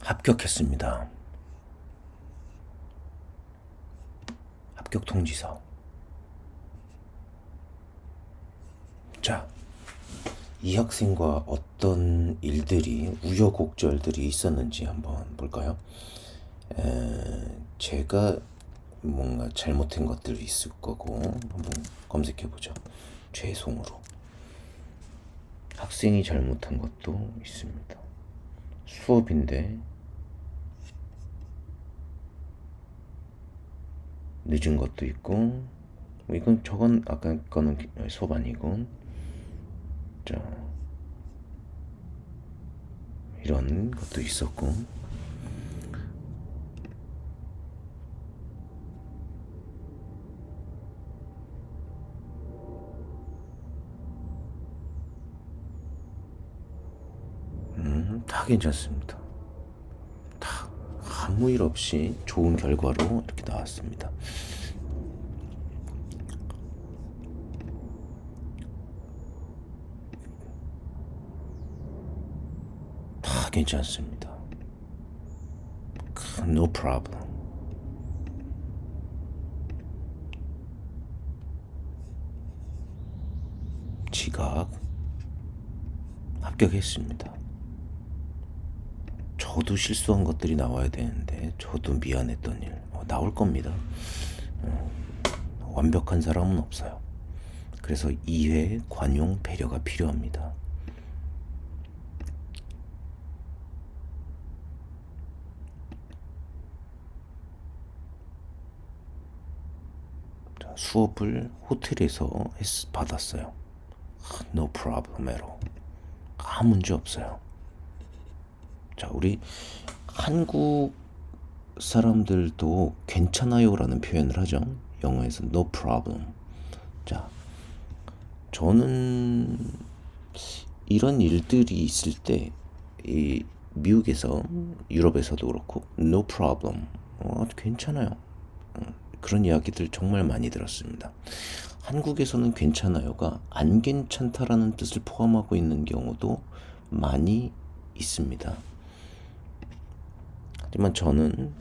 합격했습니다. 합격 통지서. 자, 이 학생과 어떤 일들이, 우여곡절들이 있었는지 한번 볼까요? 제가 뭔가 잘못한 것들이 있을 거고 한번 검색해보죠. 죄송으로. 학생이 잘못한 것도 있습니다. 수업인데 늦은 것도 있고, 이건 저건 아까 거는 수업 아니고, 자 이런 것도 있었고, 다 괜찮습니다. 다 아무 일 없이 좋은 결과로 이렇게 나왔습니다. 다 괜찮습니다. No problem. 지각 합격했습니다. 저도 실수한 것들이 나와야 되는데 저도 미안했던 일 나올 겁니다. 완벽한 사람은 없어요. 그래서 이해, 관용, 배려가 필요합니다. 자, 수업을 호텔에서 받았어요. No problem at all. 아무 문제 없어요. 자, 우리 한국 사람들도 괜찮아요 라는 표현을 하죠. 영어에서 no problem. 자, 저는 이런 일들이 있을 때 이 미국에서, 유럽에서도 그렇고 no problem, 괜찮아요, 그런 이야기들 정말 많이 들었습니다. 한국에서는 괜찮아요가 안 괜찮다라는 뜻을 포함하고 있는 경우도 많이 있습니다. 하지만 저는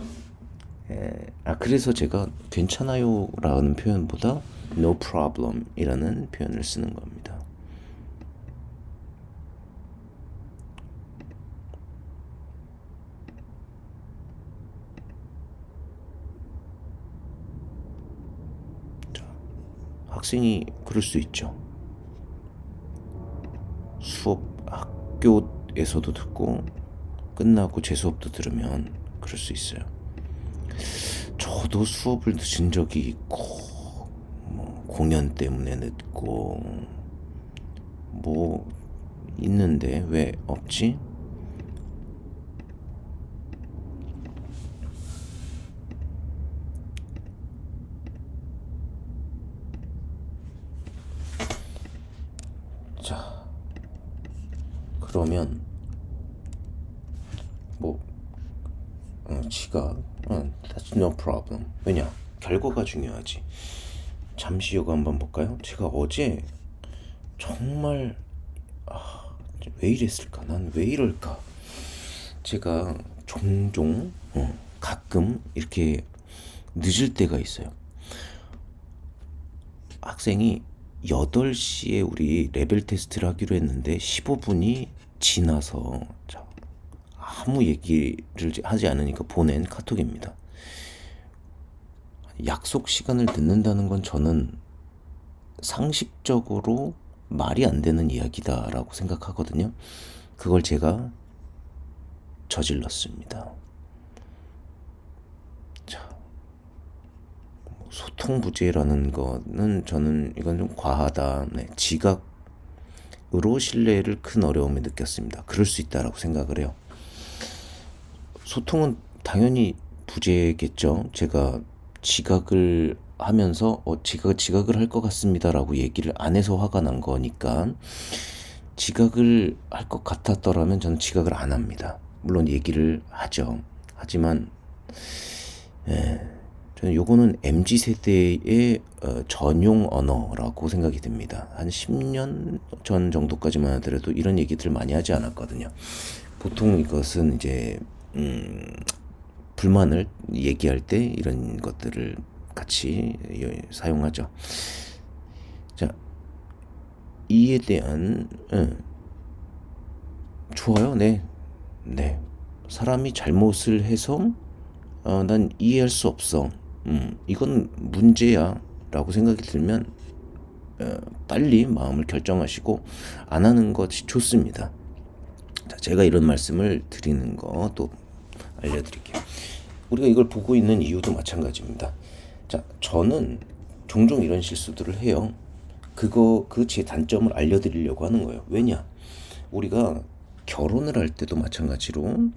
그래서 제가 괜찮아요 라는 표현보다 no problem 이라는 표현을 쓰는 겁니다. 자, 학생이 그럴 수 있죠. 수업 학교에서도 듣고 끝나고 제 수업도 들으면 그럴 수 있어요. 저도 수업을 늦은 적이 있고, 공연 때문에 늦고 뭐 있는데 왜 없지? 자, 그러면 지각, that's no problem. 왜냐? 결과가 중요하지. 잠시 요거 한번 볼까요? 제가 어제 정말 왜 이랬을까? 난 왜 이럴까? 제가 종종 가끔 이렇게 늦을 때가 있어요. 학생이 8시에 우리 레벨 테스트를 하기로 했는데 15분이 지나서 아무 얘기를 하지 않으니까 보낸 카톡입니다. 약속 시간을 늦는다는 건 저는 상식적으로 말이 안 되는 이야기다라고 생각하거든요. 그걸 제가 저질렀습니다. 자, 소통 부재라는 거는 저는 이건 좀 과하다. 지각으로 신뢰를 큰 어려움에 느꼈습니다. 그럴 수 있다라고 생각을 해요. 소통은 당연히 부재겠죠. 제가 지각을 하면서 지각을 할 것 같습니다라고 얘기를 안 해서 화가 난 거니까, 지각을 할 것 같았더라면 저는 지각을 안 합니다. 물론 얘기를 하죠. 하지만 저는 요거는 MZ세대의 전용 언어라고 생각이 듭니다. 한 10년 전 정도까지만 하더라도 이런 얘기들 많이 하지 않았거든요. 보통 이것은 이제 불만을 얘기할 때 이런 것들을 같이 사용하죠. 자, 이에 대한 좋아요. 네, 네. 사람이 잘못을 해서 난 이해할 수 없어. 이건 문제야. 라고 생각이 들면 빨리 마음을 결정하시고 안 하는 것이 좋습니다. 자, 제가 이런 말씀을 드리는 거 또 알려드릴게요. 우리가 이걸 보고 있는 이유도 마찬가지입니다. 자, 저는 종종 이런 실수들을 해요. 그 제 단점을 알려드리려고 하는 거예요. 왜냐? 우리가 결혼을 할 때도 마찬가지로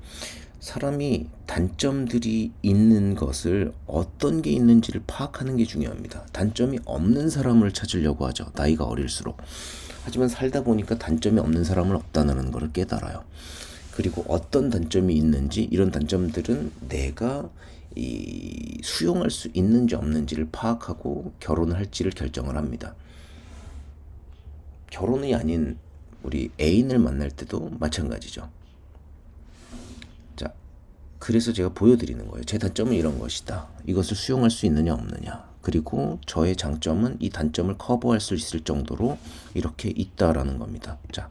사람이 단점들이 있는 것을 어떤 게 있는지를 파악하는 게 중요합니다. 단점이 없는 사람을 찾으려고 하죠. 나이가 어릴수록. 하지만 살다 보니까 단점이 없는 사람은 없다는 것을 깨달아요. 그리고 어떤 단점이 있는지, 이런 단점들은 내가 수용할 수 있는지 없는지를 파악하고 결혼을 할지를 결정을 합니다. 결혼이 아닌 우리 애인을 만날 때도 마찬가지죠. 자, 그래서 제가 보여드리는 거예요. 제 단점은 이런 것이다. 이것을 수용할 수 있느냐 없느냐. 그리고 저의 장점은 이 단점을 커버할 수 있을 정도로 이렇게 있다라는 겁니다. 자,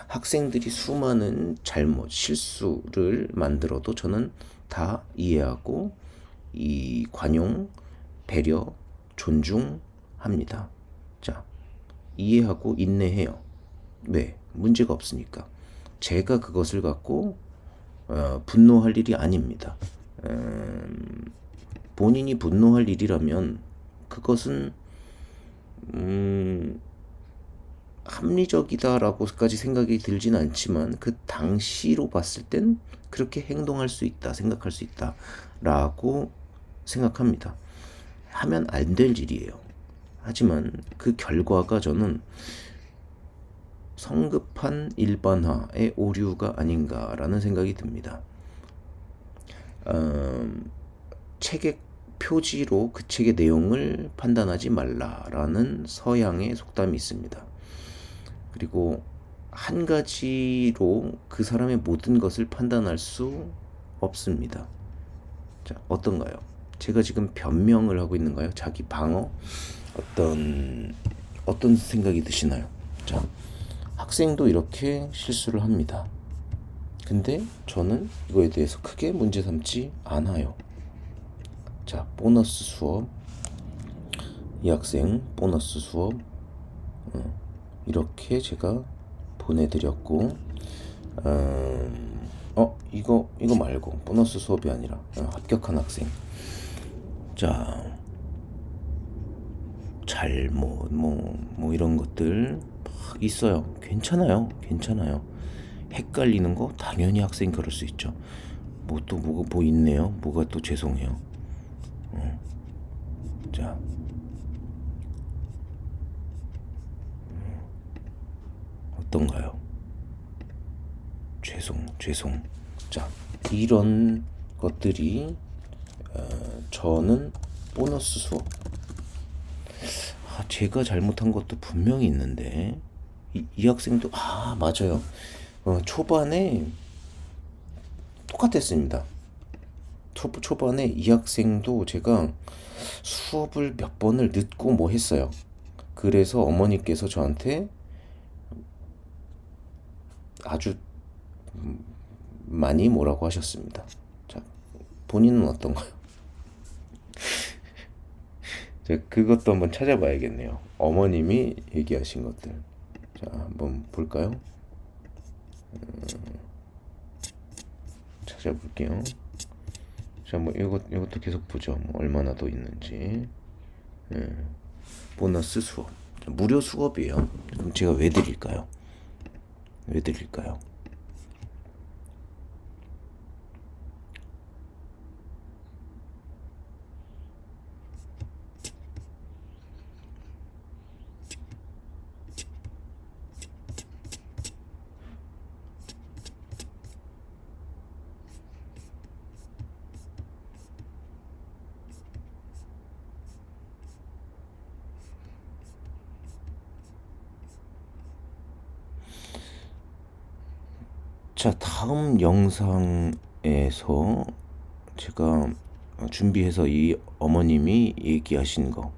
학생들이 수많은 잘못, 실수를 만들어도 저는 다 이해하고 이 관용, 배려, 존중합니다. 자, 이해하고 인내해요. 왜? 문제가 없으니까. 제가 그것을 갖고 분노할 일이 아닙니다. 본인이 분노할 일이라면 그것은 합리적이다라고까지 생각이 들진 않지만 그 당시로 봤을 땐 그렇게 행동할 수 있다, 생각할 수 있다라고 생각합니다. 하면 안 될 일이에요. 하지만 그 결과가 저는 성급한 일반화의 오류가 아닌가라는 생각이 듭니다. 책의 표지로 그 책의 내용을 판단하지 말라라는 서양의 속담이 있습니다. 그리고 한 가지로 그 사람의 모든 것을 판단할 수 없습니다. 자, 어떤가요? 제가 지금 변명을 하고 있는가요? 자기 방어? 어떤 생각이 드시나요? 자, 학생도 이렇게 실수를 합니다. 근데 저는 이거에 대해서 크게 문제 삼지 않아요. 자, 보너스 수업. 이 학생 보너스 수업 이렇게 제가 보내드렸고 이거 말고 보너스 수업이 아니라 합격한 학생. 자, 잘못 뭐 이런 것들 막 있어요. 괜찮아요. 헷갈리는 거 당연히 학생 그럴 수 있죠. 뭐 또 뭐 있네요. 뭐가 또 죄송해요. 자, 어떤가요? 죄송. 자, 이런 것들이 저는 보너스 수업. 제가 잘못한 것도 분명히 있는데 이 학생도 맞아요. 초반에 똑같았습니다. 초반에 이 학생도 제가 수업을 몇 번을 늦고 뭐 했어요. 그래서 어머니께서 저한테 아주 많이 뭐라고 하셨습니다. 자, 본인은 어떤가요? 제가 그것도 한번 찾아봐야겠네요. 어머님이 얘기하신 것들. 자, 한번 볼까요? 찾아볼게요. 자, 뭐 이것도 계속 보죠. 뭐 얼마나 더 있는지. 보너스 수업. 무료 수업이에요. 그럼 제가 왜 드릴까요? 자, 다음 영상에 제가 준비해서 이 어머님이 얘기하신 거,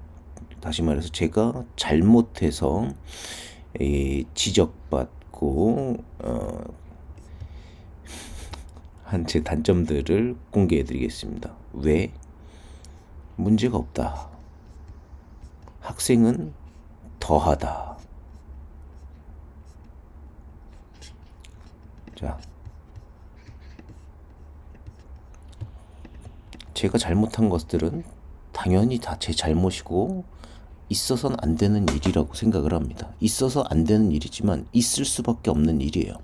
다시 말해서 제가 잘못해서 지적받고 한 제 단점들을 공개해 드리겠습니다. 왜? 문제가 없다. 학생은 더하다. 자, 제가 잘못한 것들은 당연히 다 제 잘못이고 있어서는 안 되는 일이라고 생각을 합니다. 있어서 안 되는 일이지만 있을 수밖에 없는 일이에요.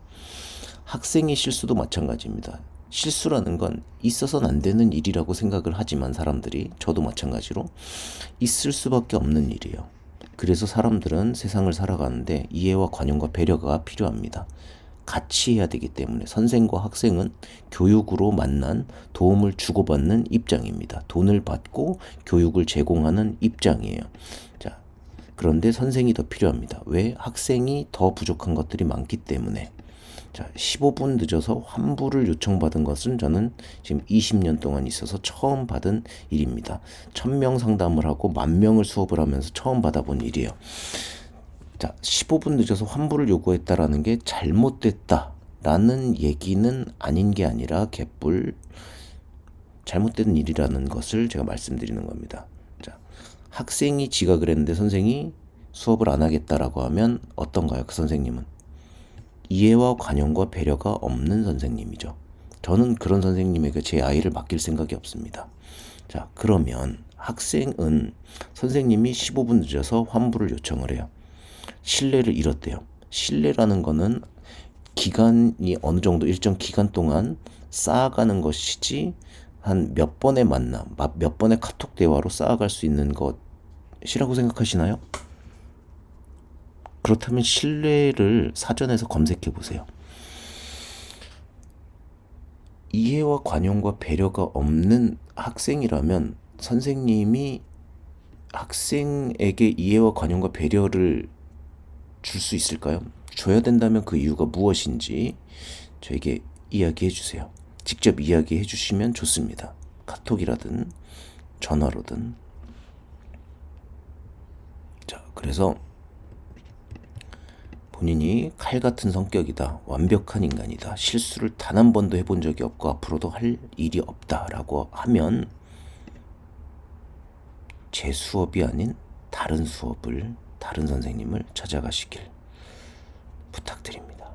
학생의 실수도 마찬가지입니다. 실수라는 건 있어서는 안 되는 일이라고 생각을 하지만 사람들이, 저도 마찬가지로 있을 수밖에 없는 일이에요. 그래서 사람들은 세상을 살아가는데 이해와 관용과 배려가 필요합니다. 같이 해야 되기 때문에 선생과 학생은 교육으로 만난 도움을 주고받는 입장입니다. 돈을 받고 교육을 제공하는 입장이에요. 자, 그런데 선생이 더 필요합니다. 왜? 학생이 더 부족한 것들이 많기 때문에. 자, 15분 늦어서 환불을 요청받은 것은 저는 지금 20년 동안 있어서 처음 받은 일입니다. 1000명 상담을 하고 10,000명을 수업을 하면서 처음 받아본 일이에요. 자, 15분 늦어서 환불을 요구했다라는 게 잘못됐다라는 얘기는 아닌 게 아니라 개뿔 잘못된 일이라는 것을 제가 말씀드리는 겁니다. 자, 학생이 지각을 했는데 선생이 수업을 안 하겠다라고 하면 어떤가요? 그 선생님은 이해와 관용과 배려가 없는 선생님이죠. 저는 그런 선생님에게 제 아이를 맡길 생각이 없습니다. 자, 그러면 학생은 선생님이 15분 늦어서 환불을 요청을 해요. 신뢰를 잃었대요. 신뢰라는 거는 기간이 어느 정도 일정 기간 동안 쌓아가는 것이지 한 몇 번의 만남, 몇 번의 카톡 대화로 쌓아갈 수 있는 것이라고 생각하시나요? 그렇다면 신뢰를 사전에서 검색해 보세요. 이해와 관용과 배려가 없는 학생이라면 선생님이 학생에게 이해와 관용과 배려를 줄 수 있을까요? 줘야 된다면 그 이유가 무엇인지 저에게 이야기해 주세요. 직접 이야기해 주시면 좋습니다. 카톡이라든 전화로든. 자, 그래서 본인이 칼 같은 성격이다, 완벽한 인간이다, 실수를 단 한 번도 해본 적이 없고 앞으로도 할 일이 없다라고 하면 제 수업이 아닌 다른 수업을, 다른 선생님을 찾아가시길 부탁드립니다.